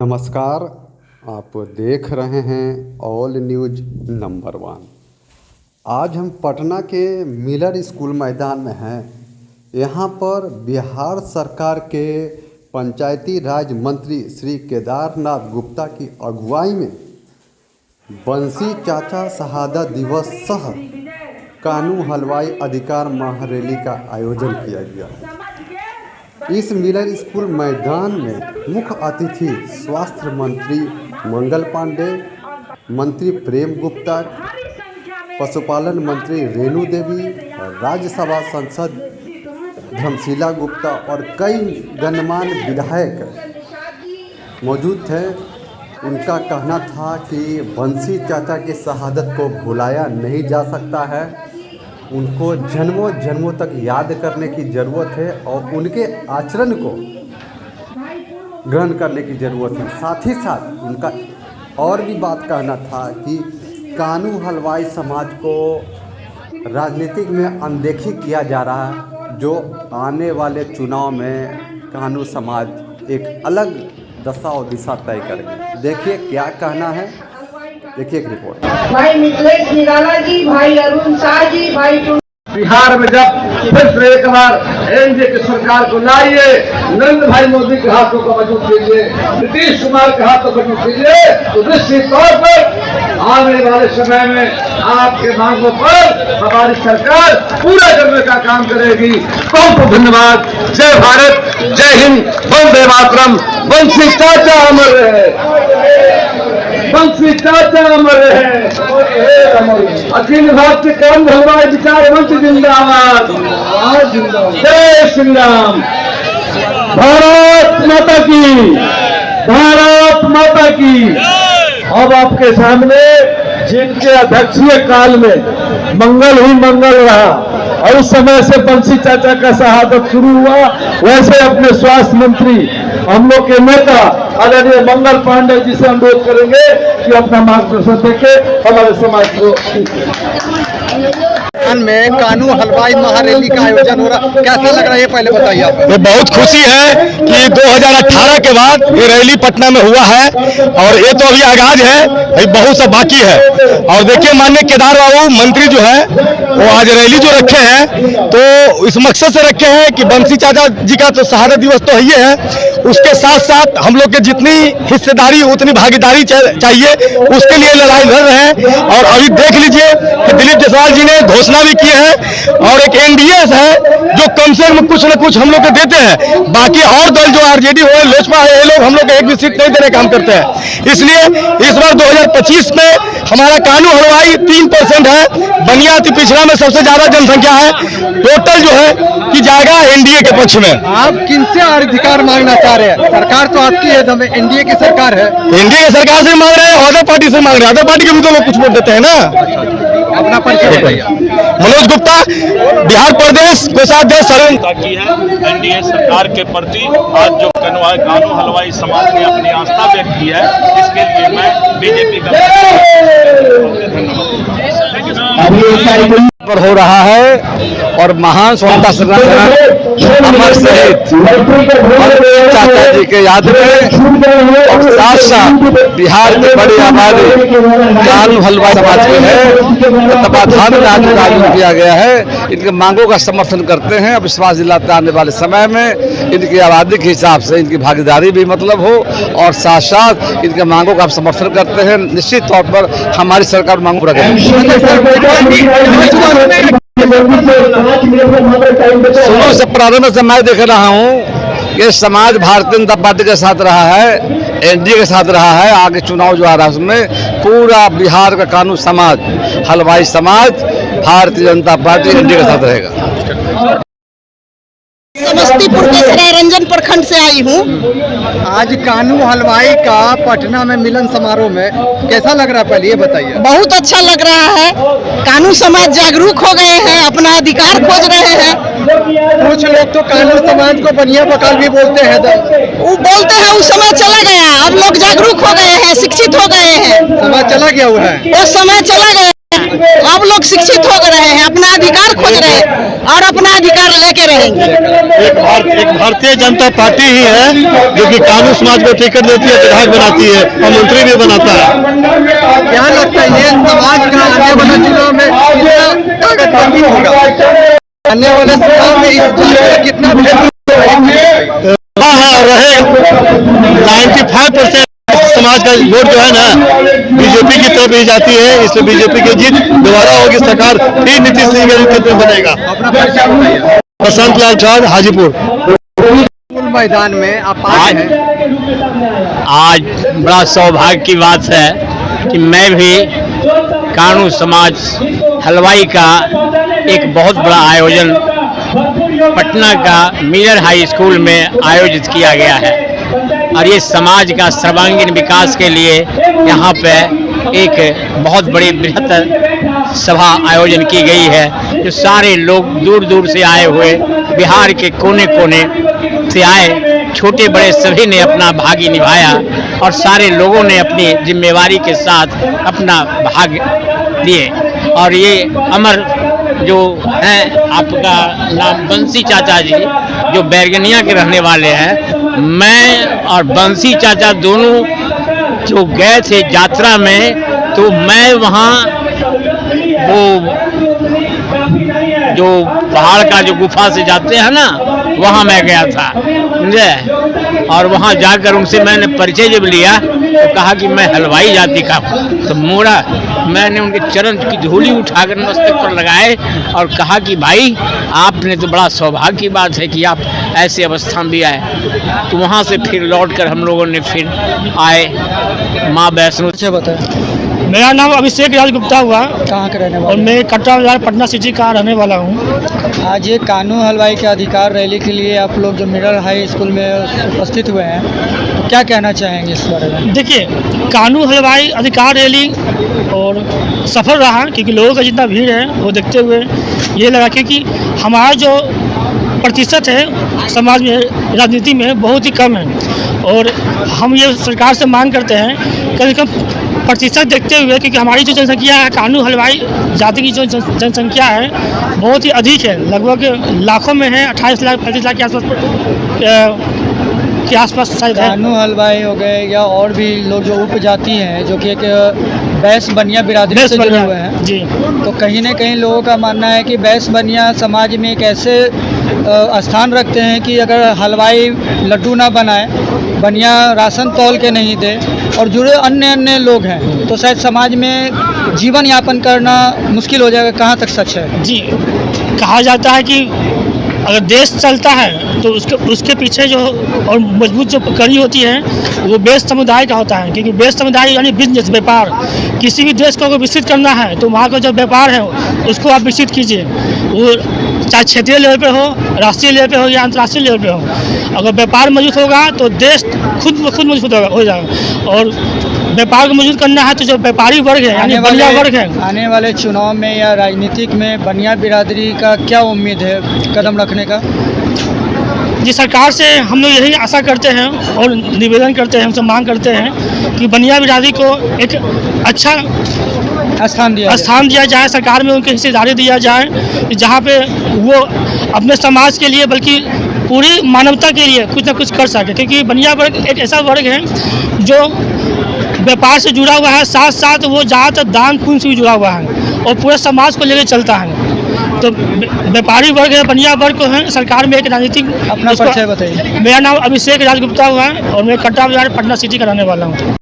नमस्कार। आप देख रहे हैं ऑल न्यूज नंबर 1। आज हम पटना के मिलर स्कूल मैदान में हैं। यहाँ पर बिहार सरकार के पंचायती राज मंत्री श्री केदारनाथ गुप्ता की अगुवाई में बंसी चाचा शहादत दिवस सह कानू हलवाई अधिकार महारैली का आयोजन किया गया। इस मिलर स्कूल मैदान में मुख्य अतिथि स्वास्थ्य मंत्री मंगल पांडे, मंत्री प्रेम गुप्ता, पशुपालन मंत्री रेणु देवी, राज्यसभा सांसद धर्मशीला गुप्ता और कई गणमान्य विधायक मौजूद थे। उनका कहना था कि बंसी चाचा की शहादत को भुलाया नहीं जा सकता है, उनको जन्मों जन्मों तक याद करने की ज़रूरत है और उनके आचरण को ग्रहण करने की ज़रूरत है। साथ ही साथ उनका और भी बात कहना था कि कानू हलवाई समाज को राजनीतिक में अनदेखी किया जा रहा है, जो आने वाले चुनाव में कानू समाज एक अलग दशा और दिशा तय करेगी। देखिए क्या कहना है, देखिए एक रिपोर्ट। भाई मिथिलेश निराला जी, भाई अरुण शाह जी, भाई बिहार में जब फिर से एक बार एनडीए की सरकार को लाइए, नरेंद्र भाई मोदी के हाथों को मजबूत कीजिए, नीतीश कुमार के हाथों को मजबूत कीजिए, तो निश्चित तौर पर आने वाले समय में आपके मांगों पर हमारी सरकार पूरा करने का काम करेगी। बहुत बहुत धन्यवाद। जय भारत, जय हिंद, वंदे मातरम। बंसी चाचा अमर रहे, बंसी चाचा अमर रहे। अखिल भारतीय कानू हलवाई विचार मंच जिंदाबाद, जय श्री राम। भारत माता की, भारत माता की। अब आपके सामने जिनके अध्यक्षीय काल में मंगल ही मंगल रहा और उस समय से बंसी चाचा का शहादत शुरू हुआ, वैसे अपने स्वास्थ्य मंत्री हम लोग के नेता आदरणीय मंगल पांडे जी से अनुरोध करेंगे कि अपना मार्गदर्शन देके हमारे समाज को में कानू हलवाई महारैली का आयोजन हो रहा, कैसा लग रहा है ये पहले बताइए आप। ये बहुत खुशी है कि 2018 के बाद ये रैली पटना में हुआ है और ये तो अभी आगाज है, अभी बहुत सा बाकी है। और देखिए माननीय केदार बाबू मंत्री जो है वो आज रैली जो रखे हैं तो इस मकसद से रखे हैं कि बंसी चाचा जी का तो शहादत दिवस तो ही है, उसके साथ साथ हम लोग के जितनी हिस्सेदारी उतनी भागीदारी चाहिए उसके लिए लड़ाई लड़ रहे हैं। और अभी देख लीजिए कि दिलीप जायसवाल जी ने घोषणा भी की है और एक एनडीए है जो कम से कम कुछ न कुछ हम लोग को देते हैं। बाकी और दल जो आरजेडी हो, लोजपा है, ये लोग हम लोग को एक भी सीट नहीं देने का काम करते हैं। इसलिए इस बार 2025 में हमारा कानू हलवाई 3% है, बनियाती पिछड़ा में सबसे ज्यादा जनसंख्या है। टोटल जो है कि जाएगा एनडीए के पक्ष में। आप किनसे अधिकार मांगना चाह रहे हैं? सरकार तो आपकी है, एनडीए की सरकार है। एनडीए की सरकार से मांग रहे हैं, अदर पार्टी से मांग रहे हैं। अदर पार्टी के भी तो लोग कुछ वोट देते हैं ना। अपना परिचय बताइए। मनोज गुप्ता, बिहार प्रदेश कोषाध्यक्ष। की है एनडीए सरकार के प्रति आज जो कानू हलवाई समाज ने अपनी आस्था व्यक्त की है, इसके लिए मैं बीजेपी का पर हो रहा है और महान स्वतंत्रता संग्राम अमर शहीद चाचा जी के याद में और साथ साथ बिहार की बड़ी आबादी कानू हलवाई समाज में है, तबाधान में आज आयोजन किया गया है। इनके मांगों का समर्थन करते हैं। अब विश्वास दिलाते आने वाले समय में इनकी आबादी के हिसाब से इनकी भागीदारी भी मतलब हो और साथ साथ इनके मांगों का समर्थन करते हैं। निश्चित तौर पर हमारी सरकार मांग पूरा करेगी। शुरू से प्रारंभ से मैं देख रहा हूँ कि समाज भारतीय जनता पार्टी के साथ रहा है, एनडीए के साथ रहा है। आगे चुनाव जो आ रहा है उसमें पूरा बिहार का कानून समाज, हलवाई समाज भारतीय जनता पार्टी एनडीए के साथ रहेगा। समस्तीपुर के सरायरंजन प्रखंड से आई हूँ। आज कानू हलवाई का पटना में मिलन समारोह में कैसा लग रहा है, पहले ये बताइए। बहुत अच्छा लग रहा है। कानू समाज जागरूक हो गए हैं, अपना अधिकार खोज रहे हैं। कुछ लोग तो कानू समाज को बनिया बकाल भी बोलते हैं। वो बोलते हैं उस समय चला गया, अब लोग जागरूक हो गए हैं, शिक्षित हो गए हैं। समय चला गया हुआ है, वो समय चला गया। अब लोग शिक्षित हो रहे हैं, अपना अधिकार खोज रहे हैं और अपना अधिकार लेके रहेंगे। एक भारतीय जनता पार्टी ही है जो कि कानून समाज को टिकट देती है, विधायक बनाती है और मंत्री भी बनाता है। क्या लगता है ये समाज का आने वाले दिनों में कितना ताकतवर होगा? आने वाले समय में इस जाति का कितना रहे 95% समाज का वोट जो है ना बीजेपी की तरफ ही जाती है, इसलिए बीजेपी की जीत दोबारा होगी, सरकार फिर नीतीश सिंह के नेतृत्व में बनेगा। अपना परिचय बताइए। बसंत लाल चौहान, हाजीपुर। स्कूल मैदान में आप आए हैं, आज बड़ा सौभाग्य की बात है कि मैं भी कानू समाज हलवाई का एक बहुत बड़ा आयोजन पटना का मिलर हाई स्कूल में आयोजित किया गया है और ये समाज का सर्वांगीण विकास के लिए यहाँ पे एक बहुत बड़ी बृहत्तर सभा आयोजन की गई है, जो सारे लोग दूर दूर से आए हुए, बिहार के कोने कोने से आए, छोटे बड़े सभी ने अपना भागी निभाया और सारे लोगों ने अपनी जिम्मेवारी के साथ अपना भाग दिए। और ये अमर जो हैं, आपका नाम बंसी चाचा जी जो बैरगनिया के रहने वाले हैं, मैं और बंसी चाचा दोनों जो गए थे यात्रा में, तो मैं वहाँ वो जो पहाड़ का जो गुफा से जाते हैं ना, वहाँ मैं गया था, समझे। और वहाँ जाकर उनसे मैंने परिचय जब लिया तो कहा कि मैं हलवाई जाति का हूँ, तो मोड़ा मैंने उनके चरण की धूली उठाकर मस्तक पर लगाए और कहा कि भाई आपने तो बड़ा सौभाग्य की बात है कि आप ऐसे अवस्था में भी आए। तो वहाँ से फिर लौटकर हम लोगों ने फिर आए माँ वैष्णो। अच्छा बताएं। मेरा नाम अभिषेक राज गुप्ता हुआ, कहाँ के रहने और वाले? मैं कटरा बाजार पटना सिटी का रहने वाला हूँ। आज ये कानू हलवाई के अधिकार रैली के लिए आप लोग जो मिडल हाई स्कूल में उपस्थित हुए हैं, तो क्या कहना चाहेंगे इस बारे में? देखिए, कानू हलवाई अधिकार रैली और सफल रहा, क्योंकि लोगों का जितना भीड़ है वो देखते हुए ये लगा कि हमारा जो प्रतिशत है समाज में, राजनीति में बहुत ही कम है। और हम ये सरकार से मांग करते हैं कम से कम प्रतिशत देखते हुए, क्योंकि हमारी जो जनसंख्या है, कानू हलवाई जाति की जो जनसंख्या है बहुत ही अधिक है, लगभग लाखों में है, 28 लाख 35 लाख के आसपास शायद है। कानू हलवाई हो गए या और भी लोग जो उपजाति हैं, जो कि एक बैस बनिया बिरादरी से जुड़े हुए हैं जी, तो कहीं ना कहीं लोगों का मानना है कि बैस बनिया समाज में एक ऐसे स्थान रखते हैं कि अगर हलवाई लड्डू ना बनाए, बनिया राशन तौल के नहीं दे और जुड़े अन्य लोग हैं, तो शायद समाज में जीवन यापन करना मुश्किल हो जाएगा। कहाँ तक सच है? जी, कहा जाता है कि अगर देश चलता है तो उसके पीछे जो और मजबूत जो कड़ी होती है वो बेस समुदाय का होता है, क्योंकि बेस समुदाय यानी बिजनेस, व्यापार। किसी भी देश को अगर विकसित करना है तो वहाँ का जो व्यापार है उसको आप विकसित कीजिए, वो चाहे क्षेत्रीय लेवल पे हो, राष्ट्रीय लेवल पे हो या अंतर्राष्ट्रीय लेवल पे हो। अगर व्यापार मजबूत होगा तो देश खुद मजबूत हो जाएगा। और व्यापार को मजबूत करना है तो जो व्यापारी वर्ग है यानी बनिया वर्ग है, आने वाले चुनाव में या राजनीतिक में बनिया बिरादरी का क्या उम्मीद है कदम रखने का? जी, सरकार से हम लोग यही आशा करते हैं और निवेदन करते हैं, हमसे मांग करते हैं कि बनिया बिरादरी को एक अच्छा स्थान दिया जाए, सरकार में उनकी हिस्सेदारी दिया जाए, जहाँ पे वो अपने समाज के लिए बल्कि पूरी मानवता के लिए कुछ ना कुछ कर सके। क्योंकि बनिया वर्ग एक ऐसा वर्ग है जो व्यापार से जुड़ा हुआ है, साथ साथ वो ज़्यादातर दान पुण्य से भी जुड़ा हुआ है और पूरे समाज को लेकर चलता है। तो व्यापारी वर्ग है, बनिया वर्ग को है, सरकार में एक राजनीतिक। अपना परिचय बताइए। मेरा नाम अभिषेक राज गुप्ता हुआ है और मैं कटरा बाजार पटना सिटी का रहने वाला हूँ।